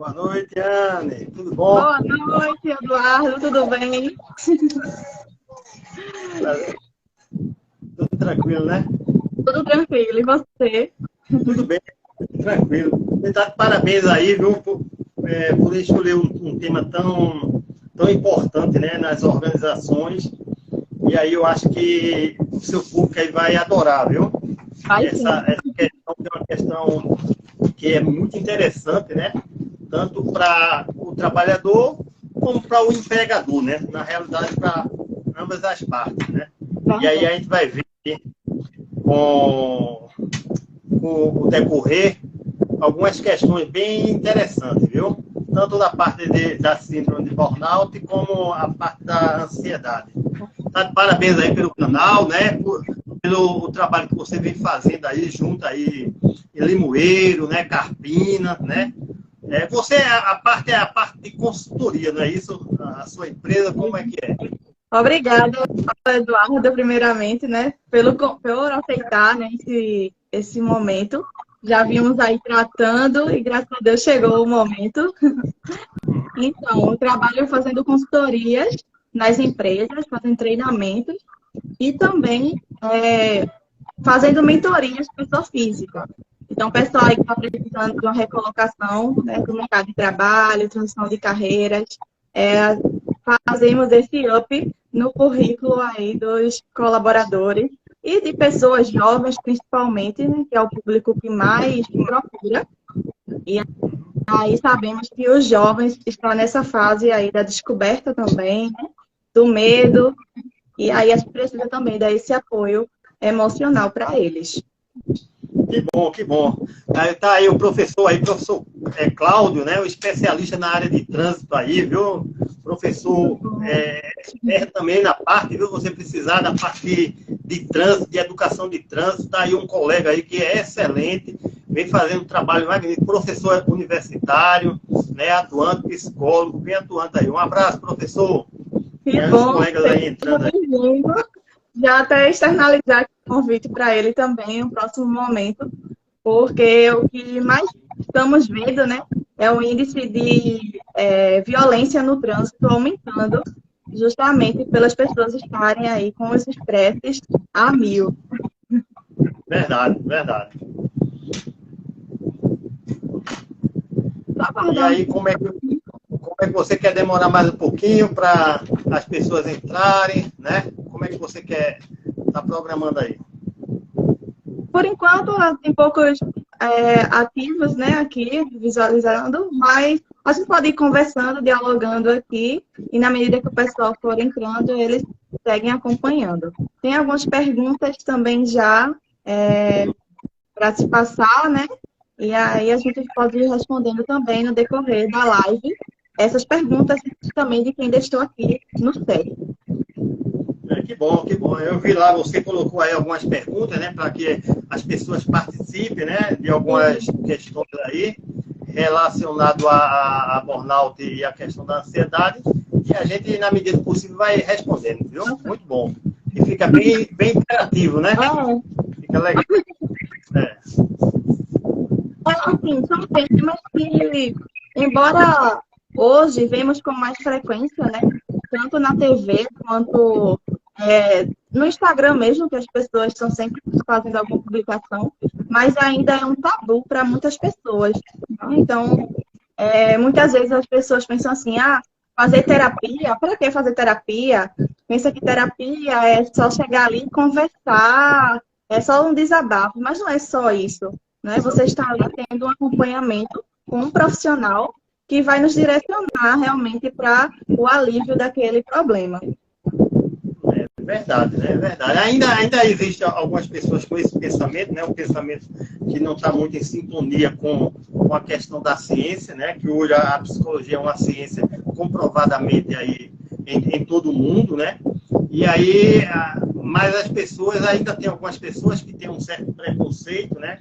Boa noite, Anne. Tudo bom? Boa noite, Eduardo. Tudo bem? Tudo tranquilo, né? Tudo tranquilo. E você? Tudo bem, tranquilo. Tá de parabéns aí, viu, por escolher um tema tão importante, né, nas organizações. E aí eu acho que o seu público aí vai adorar, viu? Vai sim. Essa questão é uma questão que é muito interessante, né? Tanto para o trabalhador como para o empregador, né? Na realidade, para ambas as partes, né? E aí a gente vai ver com o decorrer algumas questões bem interessantes, viu? Tanto da parte da síndrome de burnout como a parte da ansiedade. Tá de parabéns aí pelo canal, né? Pelo trabalho que você vem fazendo aí, junto aí em Limoeiro, né? Carpina, né? Você é a parte de consultoria, não é isso? A sua empresa, como é que é? Obrigada, Eduardo, primeiramente, né, por aceitar, né, esse momento. Já vimos aí tratando e, graças a Deus, chegou o momento. Então, eu trabalho fazendo consultorias nas empresas, fazendo treinamentos e também fazendo mentorias para pessoa física. Então, o pessoal aí que está precisando de uma recolocação, né, do mercado de trabalho, transição de carreiras, fazemos esse up no currículo aí dos colaboradores e de pessoas jovens, principalmente, né, que é o público que mais procura. E aí sabemos que os jovens estão nessa fase aí da descoberta também, né, do medo, e aí a gente precisa também dar esse apoio emocional para eles. Que bom, que bom. Aí tá aí o professor Cláudio, né? O especialista na área de trânsito aí, viu? Professor também na parte, viu? Você precisar da parte de trânsito, de educação de trânsito, tá aí um colega aí que é excelente, vem fazendo um trabalho magnífico, professor universitário, né? Atuante, psicólogo, bem atuante aí. Um abraço, professor. Que aí bom, os colegas aí entrando aí. Já até externalizar o convite para ele também no próximo momento, porque o que mais estamos vendo, né, é o índice de violência no trânsito aumentando, justamente pelas pessoas estarem aí com os estresses a mil. Verdade, verdade. E aí, como é que você quer demorar mais um pouquinho para as pessoas entrarem, né? Como é que você quer estar programando aí? Por enquanto, tem poucos ativos, né, aqui, visualizando, mas a gente pode ir conversando, dialogando aqui, e na medida que o pessoal for entrando, eles seguem acompanhando. Tem algumas perguntas também já para se passar, né? E aí a gente pode ir respondendo também no decorrer da live essas perguntas também de quem deixou aqui no chat. Que bom, que bom. Eu vi lá, você colocou aí algumas perguntas, né, para que as pessoas participem, né, de algumas questões aí relacionado a burnout e a questão da ansiedade, e a gente, na medida do possível, vai respondendo, viu? Muito bom. E fica bem interativo, né? Fica legal. Assim, são temas que, embora hoje vemos com mais frequência, né? Tanto na TV quanto no Instagram mesmo, que as pessoas estão sempre fazendo alguma publicação, mas ainda é um tabu para muitas pessoas. Então, muitas vezes as pessoas pensam assim, fazer terapia, para que fazer terapia? Pensa que terapia é só chegar ali e conversar, é só um desabafo, mas não é só isso, né? Você está ali tendo um acompanhamento com um profissional que vai nos direcionar realmente para o alívio daquele problema. Verdade, né? Verdade. Ainda existe algumas pessoas com esse pensamento, né? Um pensamento que não está muito em sintonia com a questão da ciência, né? Que hoje a psicologia é uma ciência comprovadamente aí em todo o mundo, né? E aí, mas as pessoas, ainda tem algumas pessoas que têm um certo preconceito, né?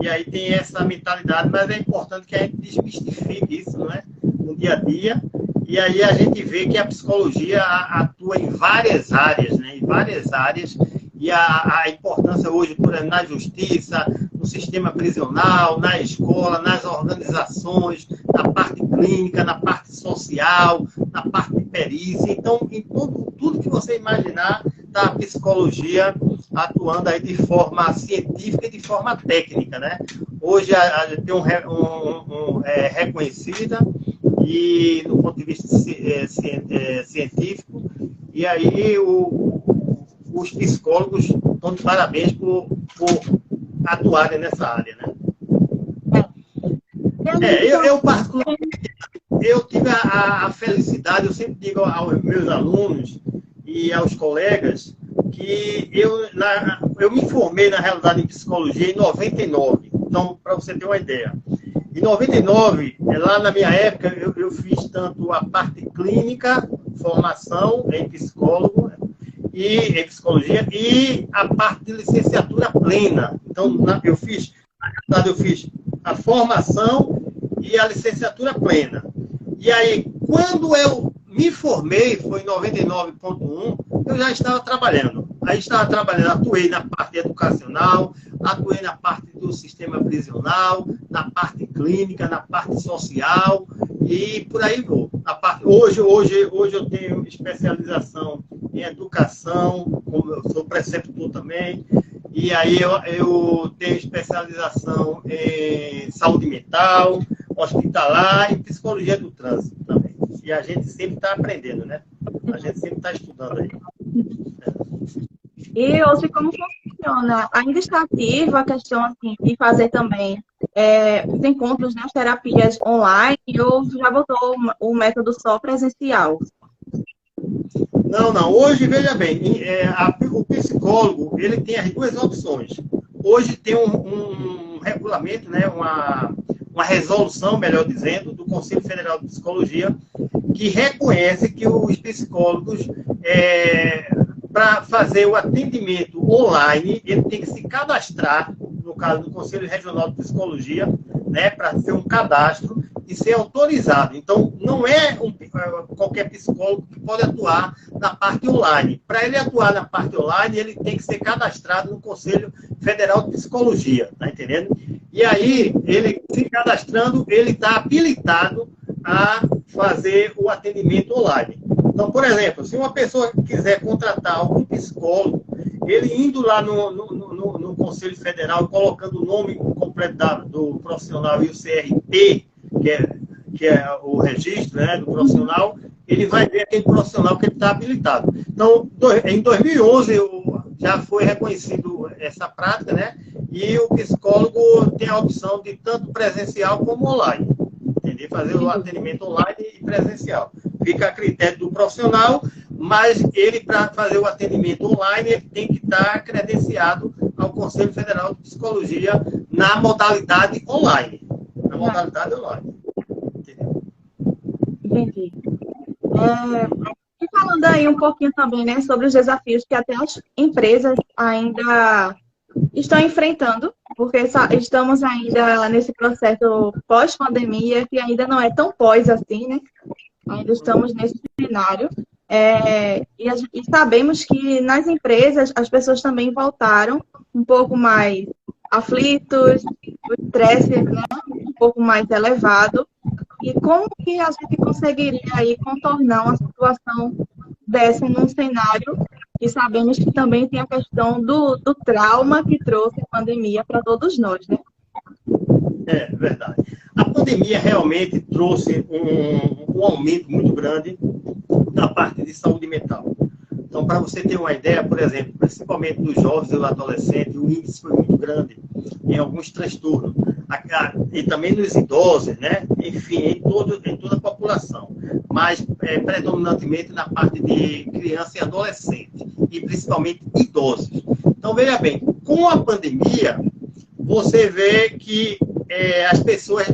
E aí tem essa mentalidade, mas é importante que a gente desmistifique isso, né? No dia a dia. E aí a gente vê que a psicologia atua em várias áreas, né? Em várias áreas. e a importância hoje, por exemplo, na justiça, no sistema prisional, na escola, nas organizações, na parte clínica, na parte social, na parte de perícia. Então, em tudo que você imaginar, está a psicologia atuando aí de forma científica e de forma técnica, né? Hoje a gente tem reconhecida e do ponto de vista científico, e aí os psicólogos estão de parabéns por atuarem nessa área, né? Eu particularmente, eu tive a felicidade, eu sempre digo aos meus alunos e aos colegas que eu me formei, na realidade, em psicologia em 99. Então, para você ter uma ideia. Em 99, lá na minha época, eu fiz tanto a parte clínica, formação em psicólogo, e em psicologia, e a parte de licenciatura plena. Então, eu fiz a formação e a licenciatura plena. E aí, quando eu me formei, foi em 99.1, eu já estava trabalhando. Aí estava trabalhando, atuei na parte educacional, atuei na parte do sistema prisional, na parte clínica, na parte social, e por aí vou. Hoje eu tenho especialização em educação, como eu sou preceptor também, e aí eu tenho especialização em saúde mental, hospitalar e psicologia do trânsito também. E a gente sempre está aprendendo, né? A gente sempre está estudando aí. E hoje, como funciona? Ainda está ativa a questão assim, de fazer também os encontros nas terapias online ou já botou o método só presencial? Não. Hoje, veja bem, o psicólogo, ele tem as duas opções. Hoje tem um regulamento, né, uma resolução, melhor dizendo, do Conselho Federal de Psicologia, que reconhece que os psicólogos, para fazer o atendimento online, ele tem que se cadastrar, no caso do Conselho Regional de Psicologia, né, para ser um cadastro e ser autorizado. Então, não é qualquer psicólogo que pode atuar na parte online. Para ele atuar na parte online, ele tem que ser cadastrado no Conselho Federal de Psicologia, tá entendendo? E aí, ele se cadastrando, ele está habilitado a fazer o atendimento online. Então, por exemplo, se uma pessoa quiser contratar algum psicólogo, ele indo lá no Conselho Federal, colocando o nome completo do profissional e o CRP, que é o registro, né, do profissional, ele vai ver aquele profissional que ele está habilitado. Então, em 2011, já foi reconhecido essa prática, né? E o psicólogo tem a opção de tanto presencial como online. Entendeu? Fazer o atendimento online e presencial. Fica a critério do profissional, mas ele, para fazer o atendimento online, ele tem que estar credenciado ao Conselho Federal de Psicologia na modalidade online. Na modalidade online. Entendeu? Entendi. E falando aí um pouquinho também, né, sobre os desafios que até as empresas ainda estão enfrentando, porque estamos ainda nesse processo pós-pandemia, que ainda não é tão pós assim, né? Ainda estamos nesse cenário. E sabemos que nas empresas as pessoas também voltaram um pouco mais aflitos, o estresse, né, um pouco mais elevado. E como que a gente conseguiria aí contornar uma situação dessa num cenário que sabemos que também tem a questão do trauma que trouxe a pandemia para todos nós, né? É verdade. A pandemia realmente trouxe um aumento muito grande na parte de saúde mental. Então, para você ter uma ideia, por exemplo, principalmente dos jovens e dos adolescentes, o índice foi muito grande em alguns transtornos. E também nos idosos, né? Enfim, em toda a população. Mas predominantemente na parte de criança e adolescente. E principalmente idosos. Então, veja bem, com a pandemia, você vê que as pessoas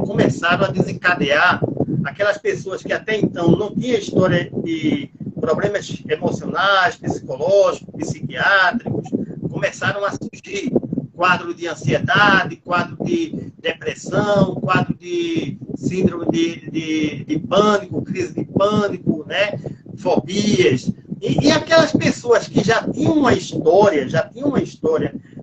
começaram a desencadear aquelas pessoas que até então não tinham história de problemas emocionais, psicológicos, psiquiátricos, começaram a surgir quadro de ansiedade, quadro de depressão, quadro de síndrome de pânico, crise de pânico, né? Fobias, E aquelas pessoas que já tinham uma história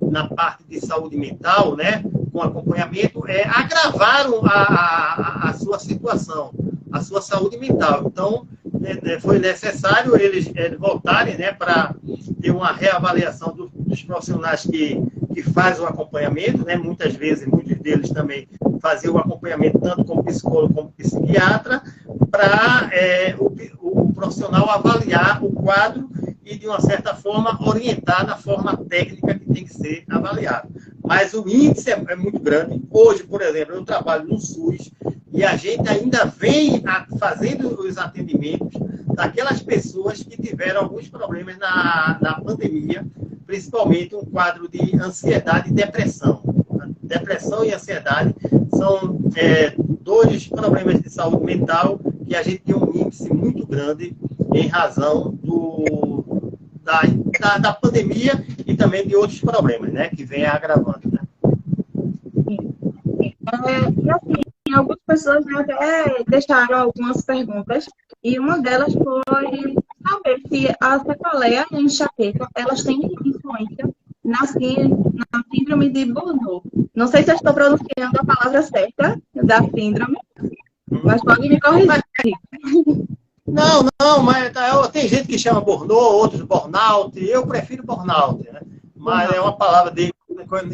na parte de saúde mental, né, com acompanhamento, agravaram a sua situação, a sua saúde mental. Então, foi necessário eles voltarem, né, para ter uma reavaliação dos profissionais que fazem o acompanhamento, né, muitos deles também faziam o acompanhamento tanto como psicólogo como psiquiatra, para o profissional avaliar o quadro e, de uma certa forma, orientar na forma técnica que tem que ser avaliado. Mas o índice é muito grande. Hoje, por exemplo, eu trabalho no SUS e a gente ainda vem fazendo os atendimentos daquelas pessoas que tiveram alguns problemas na pandemia, principalmente um quadro de ansiedade e depressão. Depressão e ansiedade são dois problemas de saúde mental que a gente tem um índice muito grande em razão da pandemia e também de outros problemas, né, que vem agravando. Né? E assim, algumas pessoas até deixaram algumas perguntas, e uma delas foi saber se a cefaleia e a enxaqueca, elas têm influência na síndrome de Burnout. Não sei se eu estou pronunciando a palavra certa da síndrome, mas pode me corrigir. Não, mas tem gente que chama Burnout, outros Burnout. Eu prefiro Burnout, né? Mas é uma palavra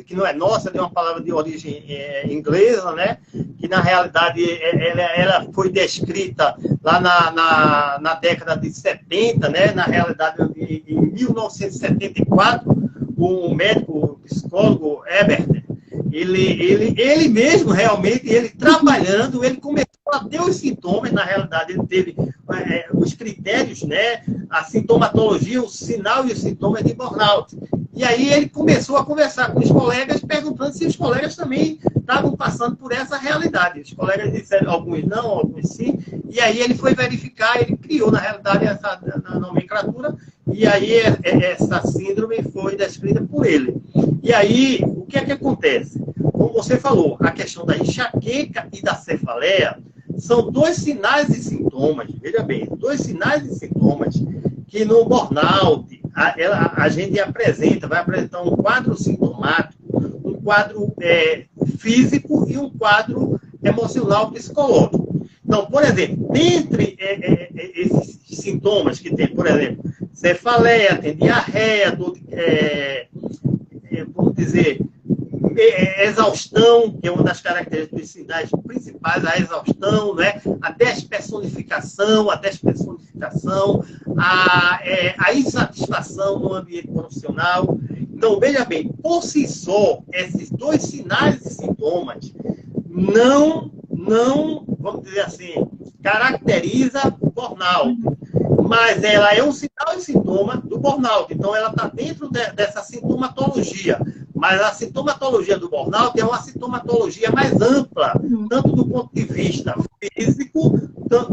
que não é nossa, é uma palavra de origem inglesa, né? Que na realidade ela foi descrita lá na década de 70, né? Na realidade, em 1974, o médico, o psicólogo Herbert, ele mesmo realmente, ele trabalhando, ele começou a ter os sintomas, na realidade, ele teve os critérios, né, a sintomatologia, o sinal e os sintomas de burnout. E aí ele começou a conversar com os colegas, perguntando se os colegas também estavam passando por essa realidade. Os colegas disseram, alguns não, alguns sim, e aí ele foi verificar, ele criou, na realidade, essa nomenclatura, e aí essa síndrome foi descrita por ele. E aí, o que é que acontece? Como você falou, a questão da enxaqueca e da cefaleia são dois sinais e sintomas, veja bem, dois sinais e sintomas que no burnout a gente vai apresentar um quadro sintomático, um quadro físico e um quadro emocional psicológico. Então, por exemplo, dentre esses sintomas que tem, por exemplo, cefaleia, tem diarreia, vamos dizer, exaustão, que é uma das características dos sinais principais, a exaustão, né? A despersonificação, a insatisfação no ambiente profissional. Então, veja bem, por si só, esses dois sinais e sintomas não, vamos dizer assim, caracteriza o burnout, mas ela é um sinal e sintoma do burnout. Então, ela está dentro dessa sintomatologia. Mas a sintomatologia do burnout é uma sintomatologia mais ampla, tanto do ponto de vista físico,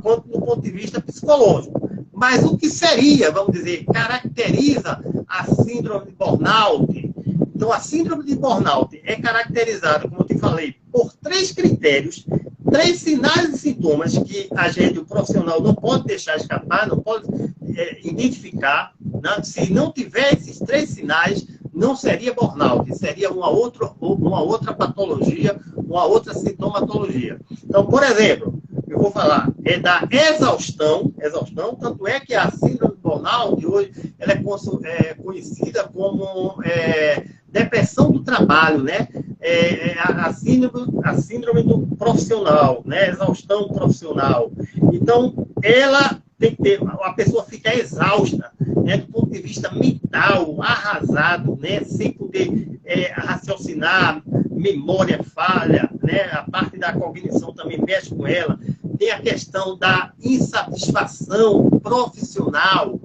quanto do ponto de vista psicológico. Mas o que seria, vamos dizer, caracteriza a síndrome de burnout? Então, a síndrome de burnout é caracterizada, como eu te falei, por 3 critérios, 3 sinais e sintomas que o profissional não pode deixar escapar, não pode identificar. Né? Se não tiver esses 3 sinais, não seria burnout, seria uma outra patologia, uma outra sintomatologia. Então, por exemplo, eu vou falar da exaustão, tanto é que a síndrome do burnout hoje ela é conhecida como depressão do trabalho, né? A síndrome do profissional, né? Exaustão profissional. Então, ela tem que ter, a pessoa fica exausta, né, do ponto de vista mental, arrasado, né, sem poder raciocinar, memória falha, né, a parte da cognição também mexe com ela. Tem a questão da insatisfação profissional,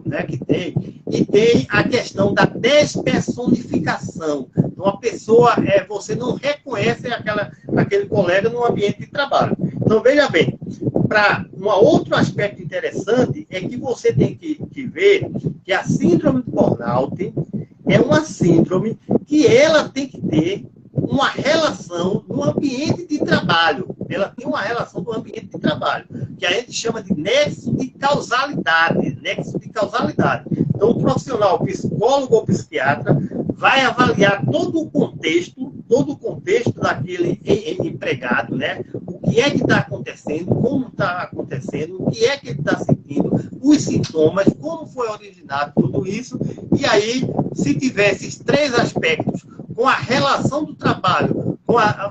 né, que tem. E tem a questão da despersonificação. Então, a pessoa, você não reconhece aquele colega no ambiente de trabalho. Então, veja bem, para um outro aspecto interessante é que você tem que ver que a síndrome do burnout é uma síndrome que ela tem que ter uma relação no ambiente de trabalho. Ela tem uma relação no ambiente de trabalho. que a gente chama de nexo de causalidade. Nexo de causalidade. Então, o profissional, psicólogo ou psiquiatra, vai avaliar todo o contexto daquele empregado, né? O que é que está acontecendo, como está acontecendo, o que é que ele está sentindo, os sintomas, como foi originado tudo isso. E aí, se tiver esses três aspectos, com a relação do trabalho,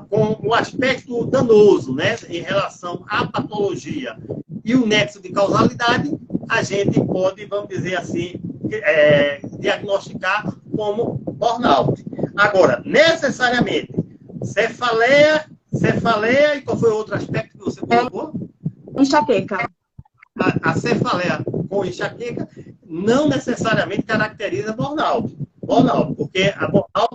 com o aspecto danoso, né, em relação à patologia e o nexo de causalidade, a gente pode, vamos dizer assim, diagnosticar como burnout. Agora, necessariamente, cefaleia, e qual foi o outro aspecto que você colocou? Enxaqueca. A cefaleia com enxaqueca não necessariamente caracteriza burnout. Porque a burnout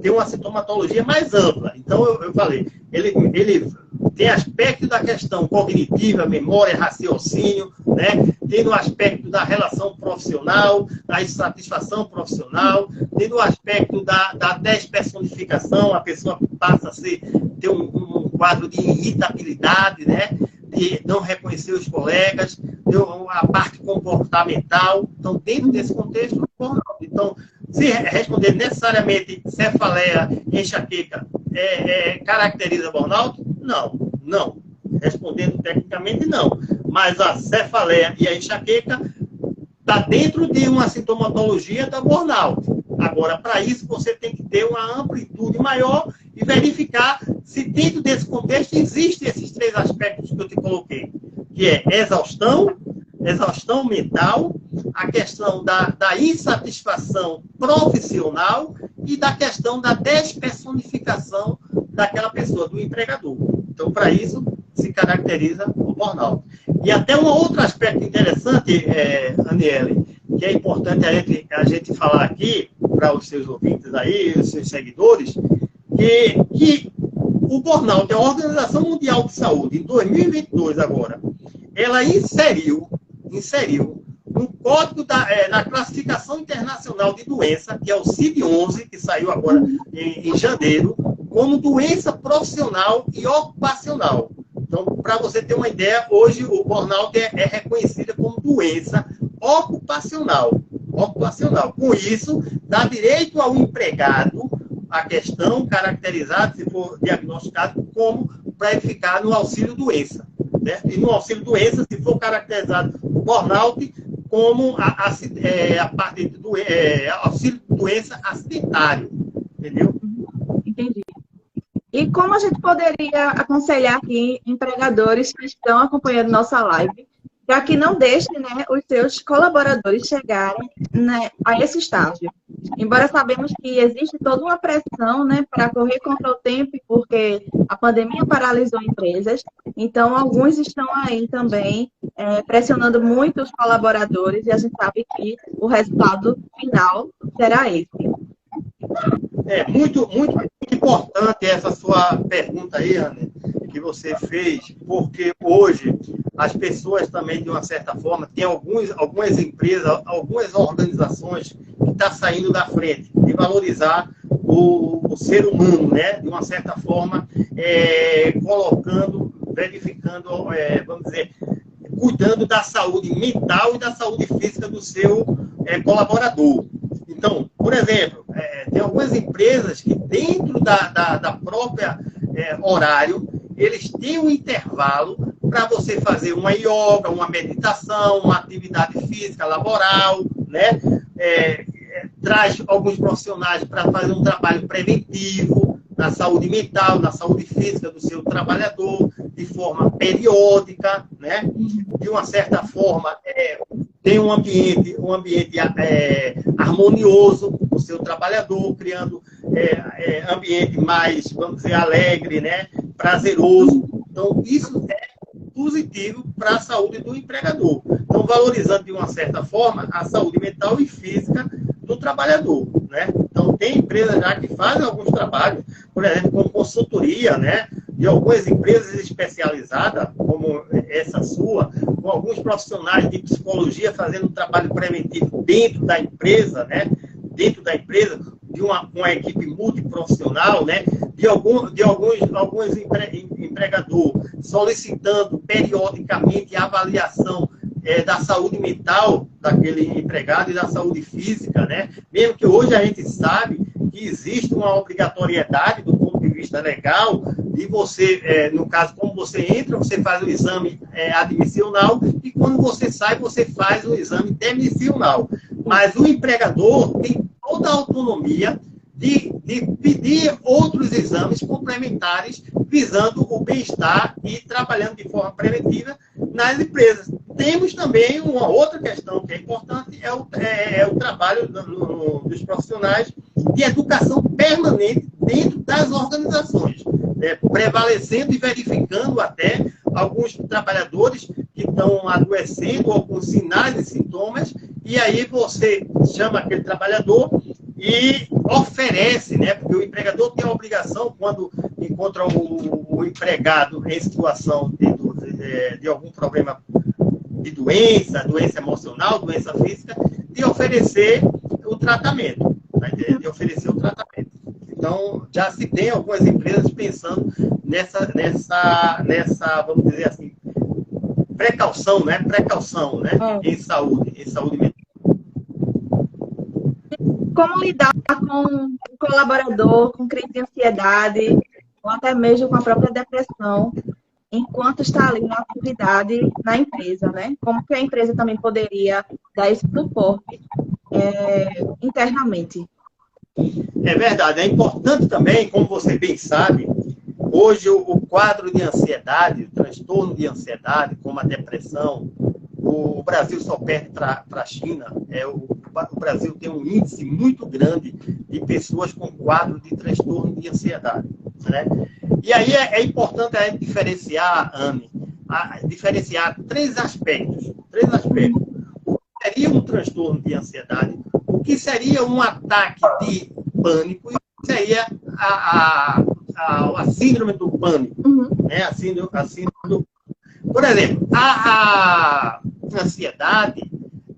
tem uma sintomatologia mais ampla. Então, eu falei, ele tem aspecto da questão cognitiva, memória, raciocínio, né? Tem o aspecto da relação profissional, da insatisfação profissional, tem o aspecto da despersonificação, a pessoa passa a ter um quadro de irritabilidade, né? De não reconhecer os colegas, a parte comportamental. Então, dentro desse contexto, então, se responder necessariamente cefaleia e enxaqueca caracteriza burnout? Não. Respondendo tecnicamente, não. Mas a cefaleia e a enxaqueca está dentro de uma sintomatologia da burnout. Agora, para isso, você tem que ter uma amplitude maior e verificar se dentro desse contexto existem esses três aspectos que eu te coloquei, que é exaustão mental, a questão da insatisfação profissional e da questão da despersonificação daquela pessoa, do empregador. Então, para isso, se caracteriza o burnout. E até um outro aspecto interessante, Aniele, que é importante a gente falar aqui, para os seus ouvintes aí, os seus seguidores, que o burnout, a Organização Mundial de Saúde, em 2022 agora, ela inseriu no código na classificação internacional de doença, que é o CID-11, que saiu agora em janeiro, como doença profissional e ocupacional. Então, para você ter uma ideia, hoje o burnout é reconhecida como doença ocupacional. Com isso, dá direito ao empregado a questão caracterizada, se for diagnosticado, como para ficar no auxílio-doença. Né? E no auxílio-doença, se for caracterizado o burnout, como a parte do auxílio-doença acidentário. Entendeu? Entendi. E como a gente poderia aconselhar aqui empregadores que estão acompanhando nossa live, para que não deixem, né, os seus colaboradores chegarem, né, a esse estágio? Embora sabemos que existe toda uma pressão, né, para correr contra o tempo, porque a pandemia paralisou empresas, então alguns estão aí também pressionando muito os colaboradores e a gente sabe que o resultado final será esse. Muito importante essa sua pergunta aí, Ana, que você fez, porque hoje as pessoas também, de uma certa forma, tem algumas empresas, algumas organizações que estão saindo da frente, de valorizar o ser humano, né? De uma certa forma, verificando, vamos dizer, cuidando da saúde mental e da saúde física do seu colaborador. Então, por exemplo, tem algumas empresas que dentro da própria horário, eles têm um intervalo para você fazer uma yoga, uma meditação, uma atividade física laboral, né? Traz alguns profissionais para fazer um trabalho preventivo na saúde mental, na saúde física do seu trabalhador, de forma periódica, né? De uma certa forma, tem um ambiente harmonioso para o seu trabalhador, criando ambiente mais, vamos dizer, alegre, né? Prazeroso. Então, isso é positivo para a saúde do empregador. Então, valorizando, de uma certa forma, a saúde mental e física do trabalhador, né? Então, tem empresas já que fazem alguns trabalhos, por exemplo, com consultoria, né? De algumas empresas especializadas, como essa sua, com alguns profissionais de psicologia fazendo um trabalho preventivo dentro da empresa, né? Dentro da empresa, de uma equipe multiprofissional, né? De alguns empregadores solicitando periodicamente a avaliação da saúde mental daquele empregado e da saúde física, né? Mesmo que hoje a gente sabe que existe uma obrigatoriedade do ponto de vista legal de você, no caso, como você entra, você faz o exame admissional e quando você sai, você faz o exame demissional. Mas o empregador tem toda a autonomia de pedir outros exames complementares visando o bem-estar e trabalhando de forma preventiva nas empresas. Temos também uma outra questão que é importante, é o trabalho dos profissionais de educação permanente dentro das organizações, né? Prevalecendo e verificando até alguns trabalhadores que estão adoecendo, alguns sinais e sintomas, e aí você chama aquele trabalhador e oferece, né? Porque o empregador tem a obrigação, quando encontra o empregado em situação de algum problema de doença emocional, doença física, de oferecer o tratamento, tá entendendo? De oferecer o tratamento. Então, já se tem algumas empresas pensando nessa vamos dizer assim, precaução, né? Em saúde mental. Como lidar com um colaborador com crise de ansiedade, ou até mesmo com a própria depressão, enquanto está ali na atividade na empresa, né? Como que a empresa também poderia dar esse suporte internamente? É verdade, é importante também, como você bem sabe, hoje o quadro de ansiedade, o transtorno de ansiedade, como a depressão, o Brasil só perde para a China. O Brasil tem um índice muito grande de pessoas com quadro de transtorno de ansiedade, né? E aí é importante a gente diferenciar, Anne, diferenciar três aspectos. O que seria um transtorno de ansiedade, o que seria um ataque de pânico e o que seria a síndrome do pânico, né? A síndrome do... Por exemplo, a ansiedade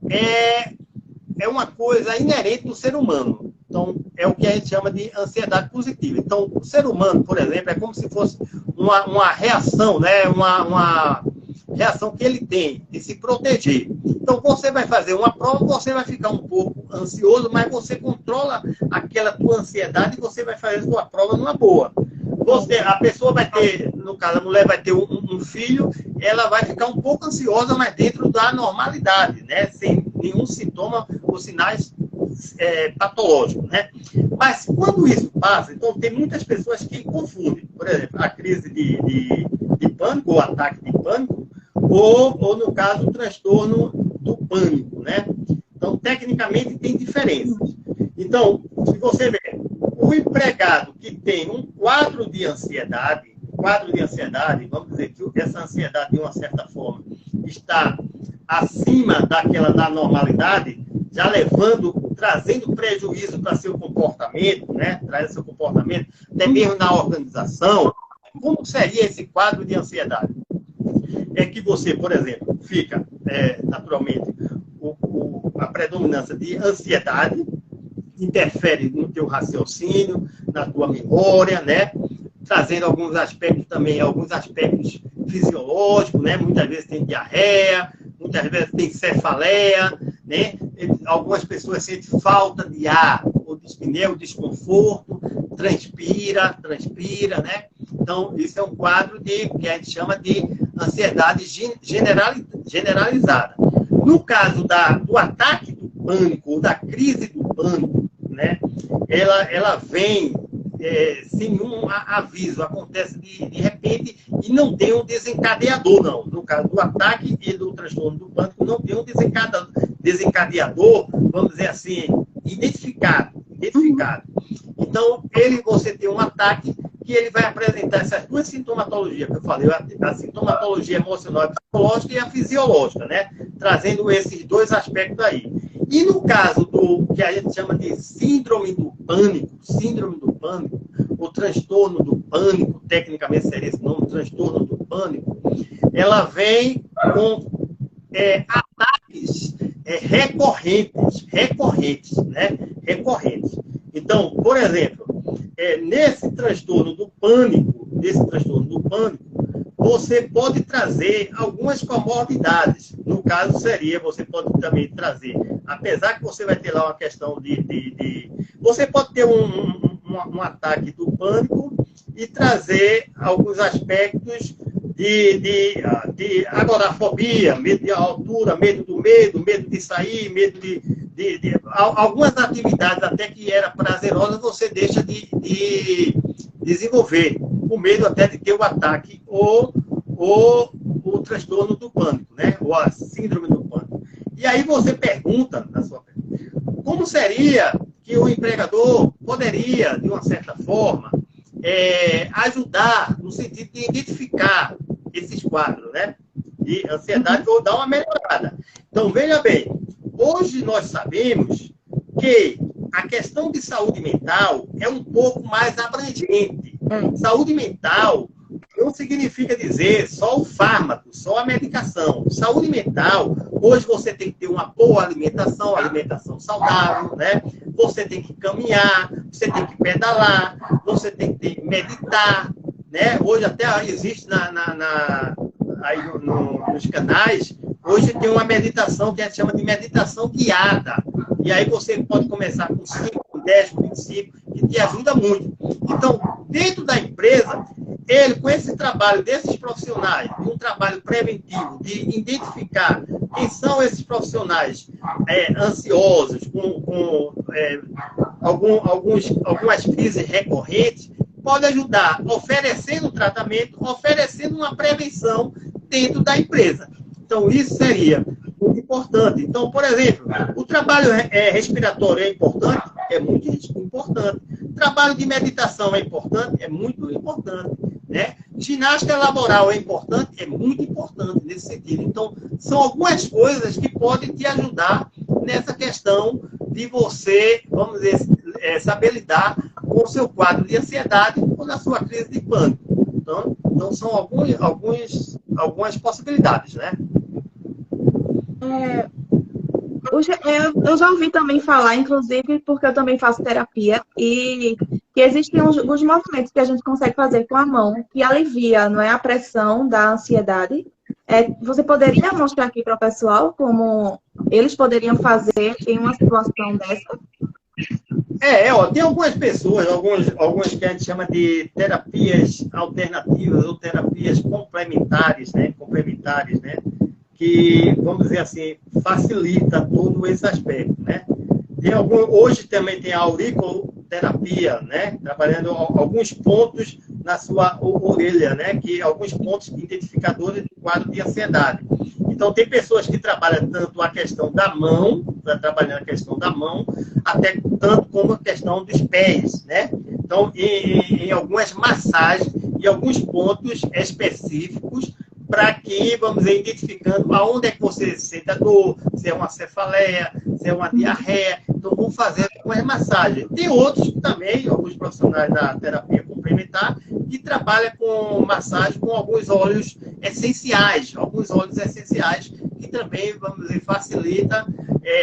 é uma coisa inerente do ser humano. Então, é o que a gente chama de ansiedade positiva. Então, o ser humano, por exemplo, é como se fosse uma reação, né? Uma reação que ele tem de se proteger. Então, você vai fazer uma prova, você vai ficar um pouco ansioso, mas você controla aquela tua ansiedade e você vai fazer a sua prova numa boa. A pessoa vai ter, no caso, a mulher vai ter um filho, ela vai ficar um pouco ansiosa, mas dentro da normalidade, né? Sem nenhum sintoma ou sinais patológicos, né? Mas quando isso passa, então tem muitas pessoas que confundem, por exemplo, a crise de pânico, ou ataque de pânico, ou no caso, o transtorno do pânico, né? Então, tecnicamente, tem diferenças. Então, se você ver, o empregado que tem um quadro de ansiedade, vamos dizer que essa ansiedade, de uma certa forma, está acima da normalidade, já trazendo prejuízo para seu comportamento, né? Traz seu comportamento, até mesmo na organização. Como seria esse quadro de ansiedade? É que você, por exemplo, fica, naturalmente, a predominância de ansiedade, interfere no teu raciocínio, na tua memória, né? Trazendo alguns aspectos também, alguns aspectos fisiológicos, né? Muitas vezes tem diarreia, muitas vezes tem cefaleia, né? Algumas pessoas sentem falta de ar, ou dispneia, ou desconforto, transpira, né? Então, isso é um quadro que a gente chama de ansiedade generalizada. No caso do ataque do pânico, ou da crise do pânico, né? Ela vem sem nenhum aviso, acontece de repente e não tem um desencadeador, não. No caso do ataque e do transtorno do pânico, não tem um desencadeador, vamos dizer assim, identificado. Então, você tem um ataque que ele vai apresentar essas duas sintomatologias que eu falei, a sintomatologia emocional e psicológica e a fisiológica, né? Trazendo esses dois aspectos aí. E no caso do que a gente chama de síndrome do pânico, o transtorno do pânico, tecnicamente seria esse nome, transtorno do pânico, ela vem com ataques recorrentes, né? Recorrentes. Então, por exemplo, nesse transtorno do pânico, você pode trazer algumas comorbidades. No caso, você pode também trazer, apesar que você vai ter lá uma questão você pode ter um ataque do pânico e trazer alguns aspectos de agorafobia, medo de altura, medo de sair, medo de algumas atividades até que era prazerosa, você deixa de desenvolver, com medo até de ter o ataque ou o transtorno do pânico, né? Ou a síndrome do pânico. E aí você pergunta, na sua pergunta, como seria que o empregador poderia, de uma certa forma, ajudar no sentido de identificar esses quadros, né? De ansiedade ou dar uma melhorada. Então, veja bem, hoje nós sabemos que a questão de saúde mental é um pouco mais abrangente. Saúde mental não significa dizer só o fármaco, só a medicação. Saúde mental, hoje você tem que ter uma boa alimentação, alimentação saudável, né? Você tem que caminhar, você tem que pedalar, você tem que meditar, né? Hoje até existe aí nos canais, hoje tem uma meditação que a gente chama de meditação guiada. E aí você pode começar com 5, 10, 25, que te ajuda muito. Então, dentro da empresa, com esse trabalho desses profissionais, um trabalho preventivo, de identificar quem são esses profissionais ansiosos, com algumas crises recorrentes, pode ajudar oferecendo tratamento, oferecendo uma prevenção dentro da empresa. Então, isso seria muito importante. Então, por exemplo, o trabalho respiratório é importante? É muito importante. O trabalho de meditação é importante? É muito importante. Né? Ginástica laboral é importante? É muito importante nesse sentido. Então, são algumas coisas que podem te ajudar nessa questão de você, vamos dizer, saber lidar com o seu quadro de ansiedade ou na sua crise de pânico. Então são algumas possibilidades, né? Eu já ouvi também falar, inclusive porque eu também faço terapia, e que existem alguns movimentos que a gente consegue fazer com a mão, que alivia, não é, a pressão da ansiedade. Você poderia mostrar aqui para o pessoal como eles poderiam fazer em uma situação dessa? Tem algumas pessoas, algumas que a gente chama de terapias alternativas ou terapias complementares, né? Que, vamos dizer assim, facilita todo esse aspecto, né? Hoje também tem a auriculoterapia, né? Trabalhando alguns pontos na sua orelha, né? Alguns pontos identificadores do quadro de ansiedade. Então, tem pessoas que trabalham tanto a questão da mão, trabalhando a questão da mão, até tanto como a questão dos pés, né? Então, em algumas massagens e alguns pontos específicos para que, vamos dizer, identificando aonde é que você sente a dor, se é uma cefaleia, se é uma diarreia. Então, vamos fazer algumas massagens. Tem outros também, alguns profissionais da terapia complementar, que trabalham com massagem com alguns óleos essenciais, que também, vamos dizer, facilita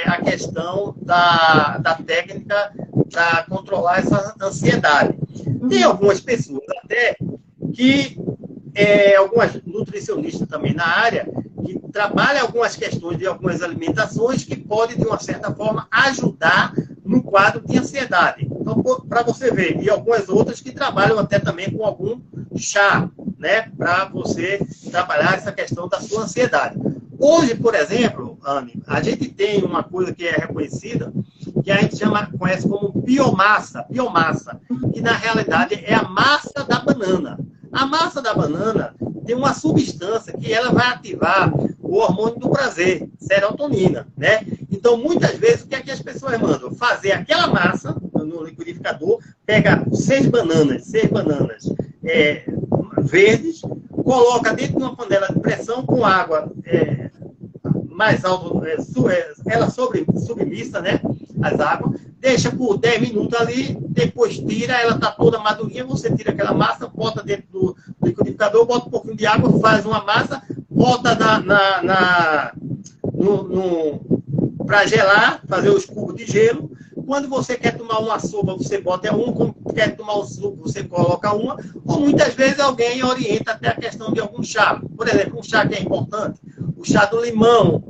a questão da técnica para controlar essa ansiedade. Tem algumas pessoas até que, algumas nutricionistas também na área, que trabalham algumas questões de algumas alimentações que podem, de uma certa forma, ajudar no quadro de ansiedade. Então, para você ver, e algumas outras que trabalham até também com algum chá, né, para você trabalhar essa questão da sua ansiedade. Hoje, por exemplo, Anne, a gente tem uma coisa que é reconhecida, que a gente conhece como biomassa, que na realidade é a massa da banana. A massa da banana tem uma substância que ela vai ativar o hormônio do prazer, serotonina, né? Então, muitas vezes, o que é que as pessoas mandam? Fazer aquela massa no liquidificador, pega 6 bananas verdes, coloca dentro de uma panela de pressão com água mais alta, ela submissa, né? As águas, deixa por 10 minutos ali, depois tira, ela está toda madurinha, você tira aquela massa, bota dentro do liquidificador, bota um pouquinho de água, faz uma massa, bota para gelar, fazer os cubos de gelo, Quando você quer tomar uma sopa, você bota uma, quando quer tomar um suco, você coloca uma, ou muitas vezes alguém orienta até a questão de algum chá. Por exemplo, um chá que é importante, o chá do limão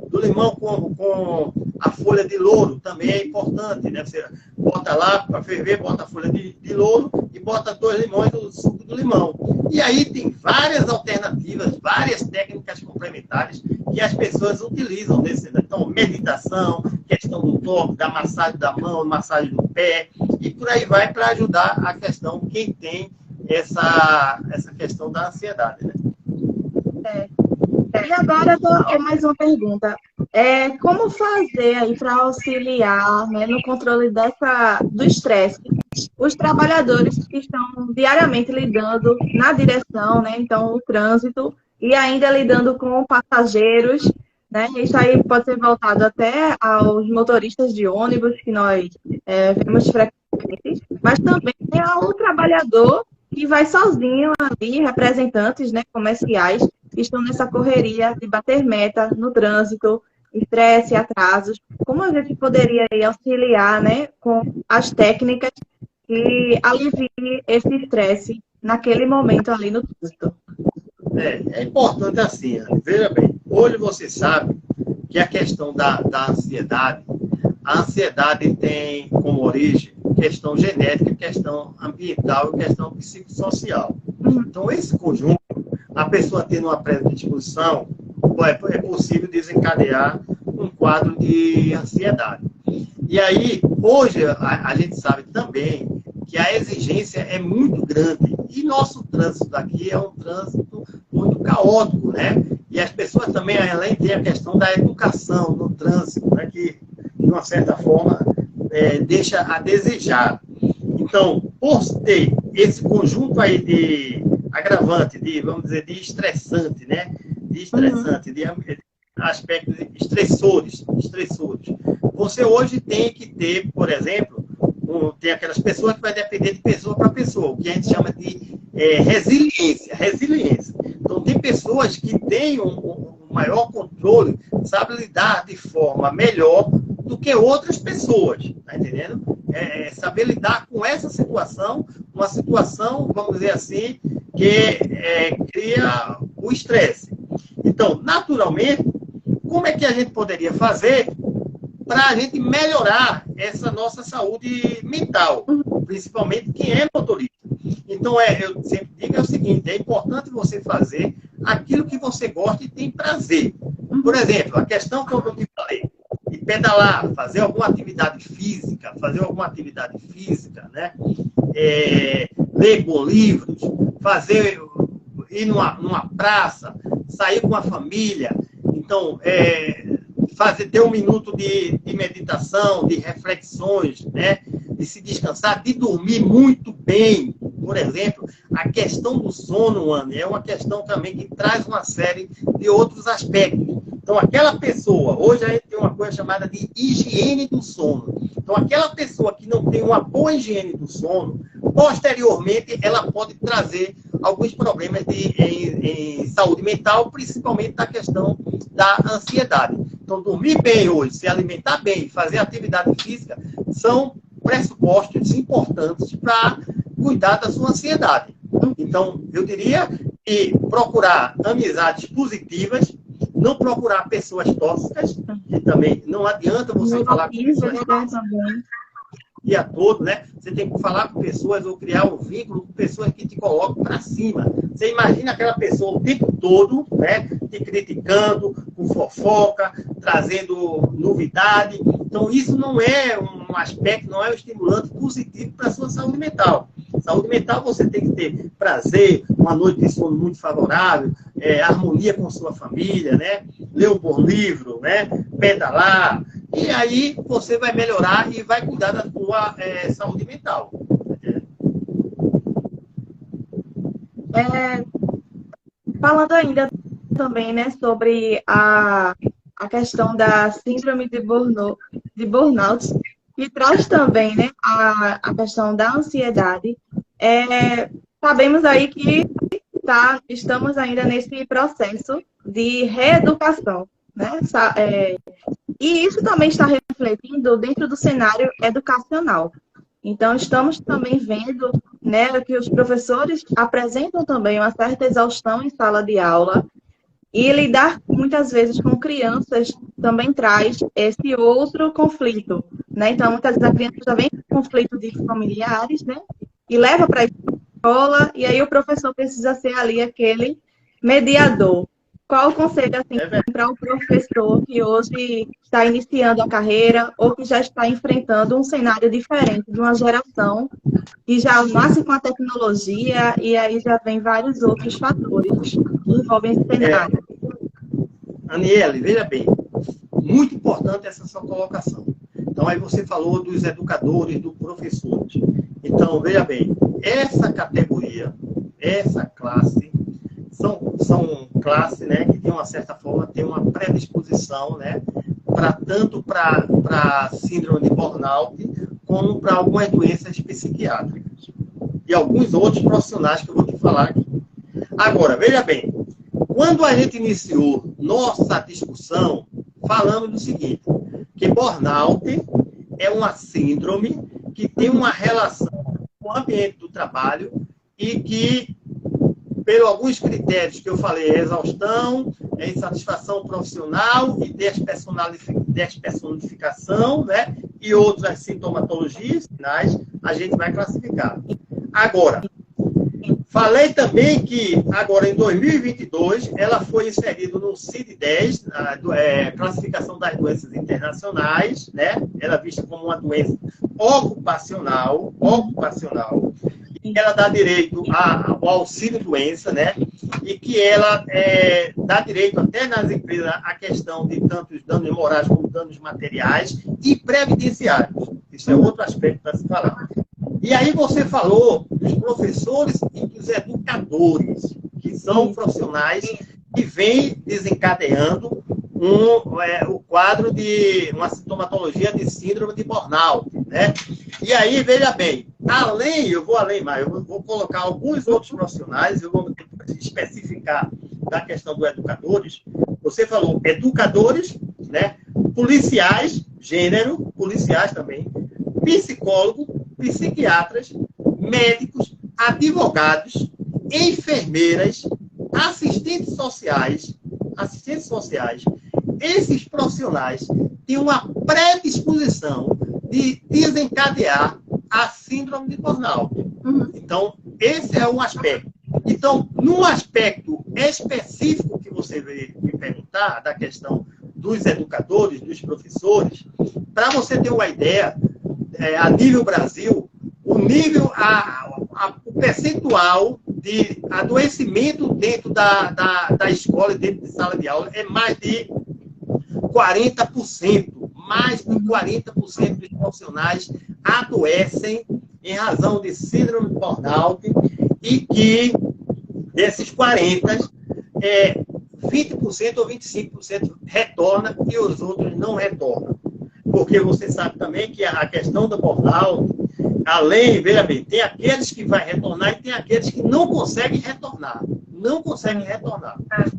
com a folha de louro também é importante, né? Você bota lá para ferver, bota a folha de louro e bota 2 limões do suco do limão. E aí tem várias alternativas, várias técnicas complementares que as pessoas utilizam nesse, né? Então, meditação, questão do toque, da massagem da mão, massagem do pé, e por aí vai para ajudar a questão, quem tem essa questão da ansiedade, né? E agora é mais uma pergunta. Como fazer aí para auxiliar, né, no controle do estresse os trabalhadores que estão diariamente lidando na direção, né, então o trânsito, e ainda lidando com passageiros, né? Isso aí pode ser voltado até aos motoristas de ônibus que nós vemos frequentes, mas também ao trabalhador que vai sozinho ali, representantes, né, comerciais, que estão nessa correria de bater meta no trânsito, estresse, atrasos. Como a gente poderia aí auxiliar, né, com as técnicas que aliviem esse estresse naquele momento ali no trânsito? É importante assim, Ana. Veja bem, hoje você sabe que a questão da ansiedade, a ansiedade tem como origem questão genética, questão ambiental e questão psicossocial. Então, esse conjunto, a pessoa tendo uma predisposição, é possível desencadear um quadro de ansiedade. E aí, hoje, a gente sabe também que a exigência é muito grande. E nosso trânsito daqui é um trânsito muito caótico, né? E as pessoas também, além de a questão da educação no trânsito, né? Que, de uma certa forma, deixa a desejar. Então, por ter esse conjunto aí de agravante, vamos dizer, de estressante, né? De estressante, de aspectos estressores. Você hoje tem que ter, por exemplo, tem aquelas pessoas que vai depender de pessoa para pessoa, o que a gente chama de resiliência. Então, tem pessoas que têm um maior controle, sabem lidar de forma melhor do que outras pessoas, tá entendendo? Saber lidar com essa situação, uma situação, vamos dizer assim, que cria o estresse. Então, naturalmente, como é que a gente poderia fazer para a gente melhorar essa nossa saúde mental, principalmente quem é motorista? Então, eu sempre digo o seguinte, é importante você fazer aquilo que você gosta e tem prazer. Por exemplo, a questão que eu te falei, de pedalar, fazer alguma atividade física, né? Ler bons livros, ir numa praça, sair com a família. Então, ter um minuto de meditação, de reflexões, né? De se descansar, de dormir muito bem. Por exemplo, a questão do sono, Ana, é uma questão também que traz uma série de outros aspectos. Então, aquela pessoa, hoje a gente tem uma coisa chamada de higiene do sono. Então, aquela pessoa que não tem uma boa higiene do sono, posteriormente, ela pode trazer alguns problemas em saúde mental, principalmente na questão da ansiedade. Então, dormir bem hoje, se alimentar bem, fazer atividade física, são pressupostos importantes para cuidar da sua ansiedade. Então, eu diria que procurar amizades positivas, não procurar pessoas tóxicas, que também não adianta você falar com pessoas tóxicas o dia todo, né? Você tem que falar com pessoas ou criar um vínculo com pessoas que te colocam para cima. Você imagina aquela pessoa o tempo todo, né? Te criticando, com fofoca, trazendo novidade. Então, isso não é um aspecto, não é um estimulante positivo para a sua saúde mental. Saúde mental, você tem que ter prazer, uma noite de sono muito favorável, harmonia com sua família, né? Ler um bom livro, né? Pedalar. E aí você vai melhorar e vai cuidar da sua saúde mental. Falando ainda também, né, sobre a questão da síndrome de burnout, que traz também, né, a questão da ansiedade. Sabemos aí que estamos ainda nesse processo de reeducação, né? E isso também está refletindo dentro do cenário educacional. Então, estamos também vendo, né, que os professores apresentam também uma certa exaustão em sala de aula, e lidar muitas vezes com crianças também traz esse outro conflito, né? Então, muitas vezes a criança já vem com conflito de familiares, né? E leva para a escola, e aí o professor precisa ser ali aquele mediador. Qual o conselho assim, para o professor que hoje está iniciando a carreira ou que já está enfrentando um cenário diferente de uma geração que já nasce com a tecnologia e aí já vem vários outros fatores que envolvem esse cenário? Aniele, veja bem, muito importante essa sua colocação. Então, aí você falou dos educadores, dos professores. Então, veja bem, essa categoria, essa classe, são classes, né, que de uma certa forma tem uma predisposição, né, tanto para síndrome de burnout, como para algumas doenças psiquiátricas. E alguns outros profissionais que eu vou te falar aqui. Agora, veja bem, quando a gente iniciou nossa discussão, falamos do seguinte, que burnout é uma síndrome que tem uma relação com o ambiente do trabalho e que, pelo alguns critérios que eu falei, exaustão, insatisfação profissional e despersonificação, né? E outras sintomatologias, sinais, a gente vai classificar. Agora, falei também que, agora em 2022, ela foi inserida no CID-10, classificação das doenças internacionais, né? Ela é vista como uma doença ocupacional, e ela dá direito ao auxílio-doença, né? E que ela dá direito até nas empresas à questão de tanto danos morais como danos materiais e previdenciários. Isso é outro aspecto para se falar. E aí você falou dos professores e dos educadores, que são profissionais que vêm desencadeando o quadro de uma sintomatologia de síndrome de burnout, né? E aí, veja bem, eu vou além mais, eu vou colocar alguns outros profissionais, eu vou especificar da questão dos educadores. Você falou educadores, né? Policiais, gênero, policiais também, psicólogos, psiquiatras, médicos, advogados, enfermeiras, assistentes sociais. Esses profissionais têm uma predisposição de desencadear a síndrome de burnout. Então, esse é um aspecto. Então, no aspecto específico que você veio me perguntar, da questão dos educadores, dos professores, para você ter uma ideia, a nível Brasil, o percentual de adoecimento dentro da escola e dentro de sala de aula é mais de 40%. Mais de 40% dos profissionais adoecem em razão de síndrome de burnout e que desses 40%, 20% ou 25% retorna e os outros não retornam. Porque você sabe também que a questão do burnout, além, veja bem, tem aqueles que vai retornar e tem aqueles que não conseguem retornar.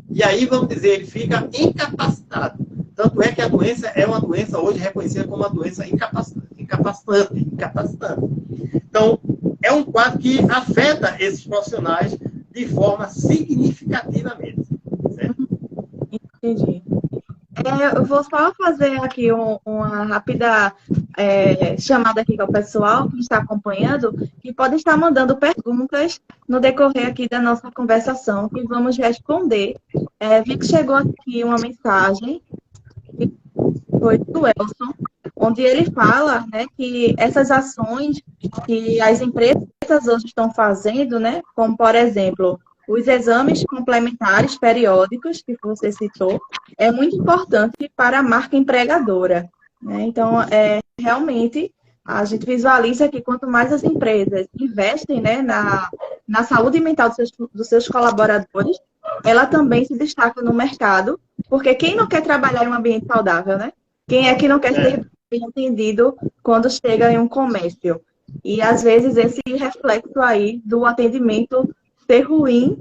E aí, vamos dizer, ele fica incapacitado. Tanto é que a doença é uma doença hoje reconhecida como uma doença incapacitante. Então, é um quadro que afeta esses profissionais de forma significativamente. Certo? Entendi. Eu vou só fazer aqui uma rápida chamada aqui com o pessoal que está acompanhando, que pode estar mandando perguntas no decorrer aqui da nossa conversação, que vamos responder. Vi que chegou aqui uma mensagem, que foi do Elson, onde ele fala, né, que essas ações que as empresas hoje estão fazendo, né, como, por exemplo, os exames complementares periódicos, que você citou, é muito importante para a marca empregadora, né? Então, realmente, a gente visualiza que quanto mais as empresas investem, né, na saúde mental dos seus colaboradores, ela também se destaca no mercado, porque quem não quer trabalhar em um ambiente saudável, né? Quem é que não quer ser bem atendido quando chega em um comércio? E, às vezes, esse reflexo aí do atendimento ser ruim,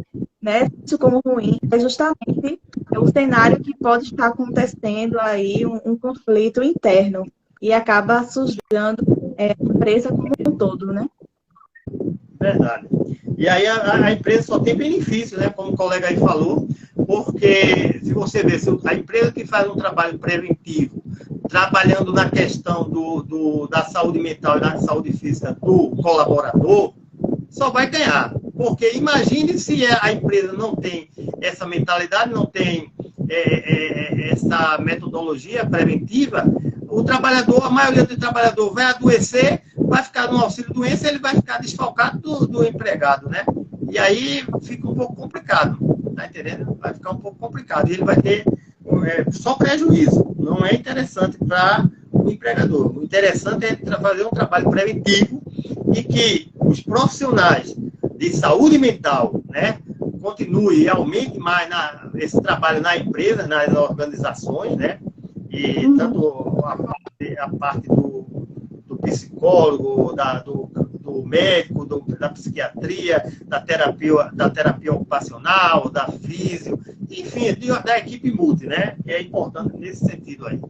né, isso como ruim, é justamente o cenário que pode estar acontecendo aí um conflito interno e acaba sujando a empresa como um todo, né? Verdade. E aí a empresa só tem benefício, né? Como o colega aí falou, porque se você ver, se a empresa que faz um trabalho preventivo, trabalhando na questão da saúde mental e da saúde física do colaborador, só vai ganhar. Porque imagine se a empresa não tem essa mentalidade, não tem essa metodologia preventiva, o trabalhador, a maioria do trabalhador vai adoecer, vai ficar no auxílio-doença, ele vai ficar desfalcado do empregado, né? E aí fica um pouco complicado, tá entendendo? Vai ficar um pouco complicado e ele vai ter só prejuízo. Não é interessante para o empregador. O interessante é fazer um trabalho preventivo e que os profissionais de saúde mental, né, continue e aumente mais esse trabalho na empresa, nas organizações, né? E tanto a parte do psicólogo, do médico, da psiquiatria, da terapia ocupacional, da físio, enfim, da equipe multi, né? É importante nesse sentido aí.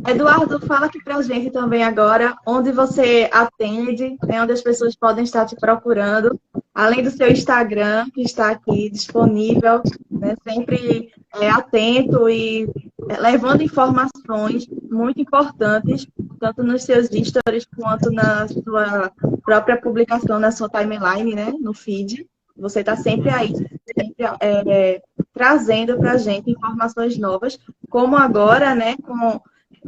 Eduardo, fala aqui pra gente também agora onde você atende, né, onde as pessoas podem estar te procurando, além do seu Instagram, que está aqui disponível, né, sempre atento e levando informações muito importantes, tanto nos seus stories quanto na sua própria publicação, na sua timeline, né, no feed. Você está sempre aí, sempre trazendo para a gente informações novas, como agora, né,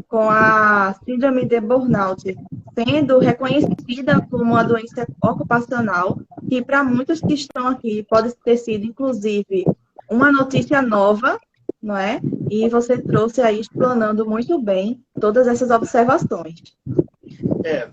com a síndrome de burnout sendo reconhecida como uma doença ocupacional, que para muitos que estão aqui pode ter sido, inclusive, uma notícia nova, não é? E você trouxe aí, explanando muito bem todas essas observações.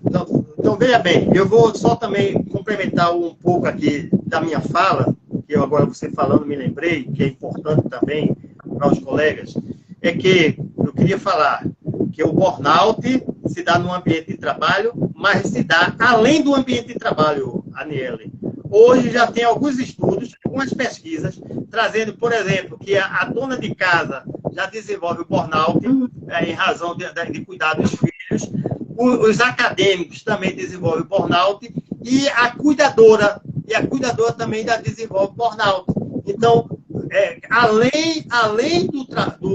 Então, veja bem, eu vou só também complementar um pouco aqui da minha fala, que eu agora você falando me lembrei, que é importante também para os colegas, é que eu queria falar que o burnout se dá no ambiente de trabalho, mas se dá além do ambiente de trabalho, Aniele. Hoje já tem alguns estudos, algumas pesquisas, trazendo, por exemplo, que a dona de casa já desenvolve o burnout em razão de cuidar dos filhos, os acadêmicos também desenvolvem o burnout e a cuidadora também já desenvolve o burnout. Então, além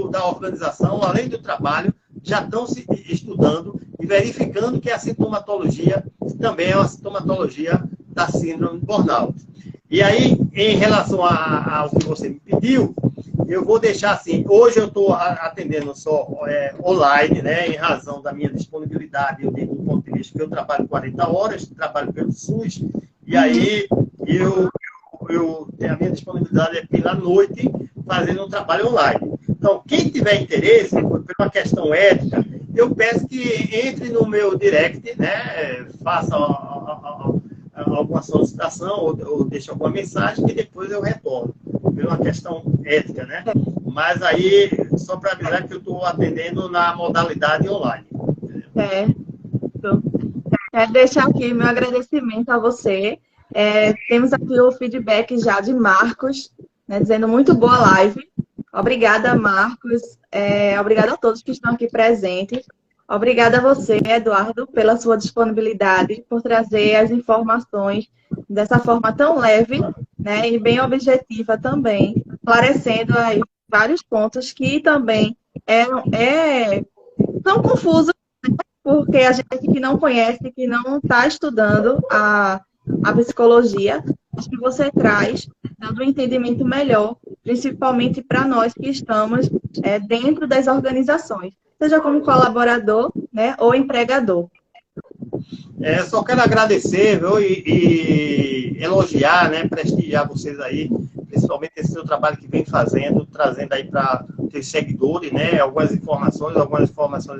da organização, além do trabalho, já estão se estudando e verificando que a sintomatologia também é uma sintomatologia da síndrome de burnout. E aí, em relação ao que você me pediu, eu vou deixar assim, hoje eu estou atendendo só online, né, em razão da minha disponibilidade, do ponto de vista que eu trabalho 40 horas, trabalho pelo SUS, e aí a minha disponibilidade é pela noite, fazendo um trabalho online. Então, quem tiver interesse, por uma questão ética, eu peço que entre no meu direct, né, faça alguma solicitação ou deixe alguma mensagem que depois eu retorno. Por uma questão ética, né? Mas aí, só para avisar que eu estou atendendo na modalidade online. Quero deixar aqui meu agradecimento a você. Temos aqui o feedback já de Marcos, né, dizendo muito boa live. Obrigada, Marcos. Obrigada a todos que estão aqui presentes. Obrigada a você, Eduardo, pela sua disponibilidade, por trazer as informações dessa forma tão leve, né, e bem objetiva também, esclarecendo aí vários pontos que também são confusos, né, porque a gente que não conhece, que não está estudando a psicologia, acho que você traz dando um entendimento melhor, principalmente para nós que estamos dentro das organizações, seja como colaborador, né, ou empregador. Só quero agradecer, viu, e elogiar, né, prestigiar vocês aí, principalmente esse seu trabalho que vem fazendo, trazendo aí para os seguidores, né, algumas informações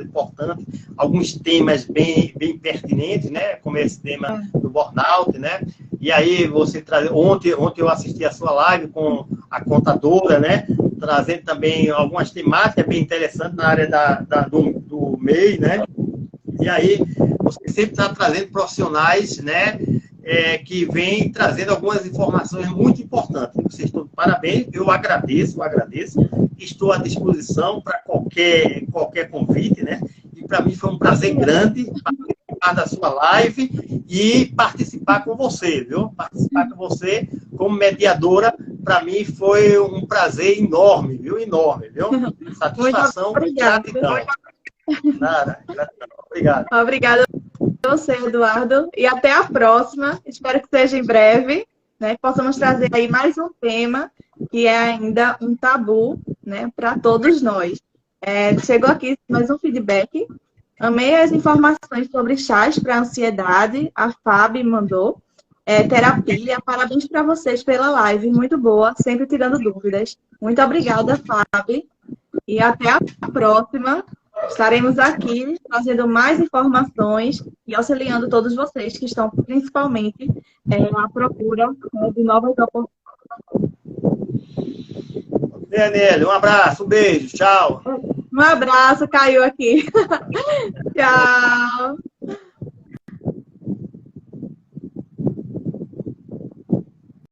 importantes, alguns temas bem pertinentes, né, como esse tema do burnout, né, e aí você traz, ontem eu assisti a sua live com a contadora, né, trazendo também algumas temáticas bem interessantes na área do MEI, né, e aí você sempre está trazendo profissionais, né, que vem trazendo algumas informações muito importantes. Vocês estão de parabéns, eu agradeço. Estou à disposição para qualquer convite, né? E para mim foi um prazer grande participar da sua live e participar com você, viu? Participar com você como mediadora, para mim foi um prazer enorme, viu? Enorme, viu? Satisfação e gratidão. Nada, gratidão. Obrigado. Obrigada a você, Eduardo. E até a próxima. Espero que seja em breve, né? Possamos trazer aí mais um tema que é ainda um tabu, né, para todos nós. Chegou aqui mais um feedback. Amei as informações sobre chás para ansiedade. A Fábio mandou. Terapia. Parabéns para vocês pela live. Muito boa. Sempre tirando dúvidas. Muito obrigada, Fábio. E até a próxima. Estaremos aqui trazendo mais informações e auxiliando todos vocês que estão principalmente à procura de novas oportunidades. Daniele, um abraço, um beijo, tchau. Um abraço, caiu aqui. Tchau.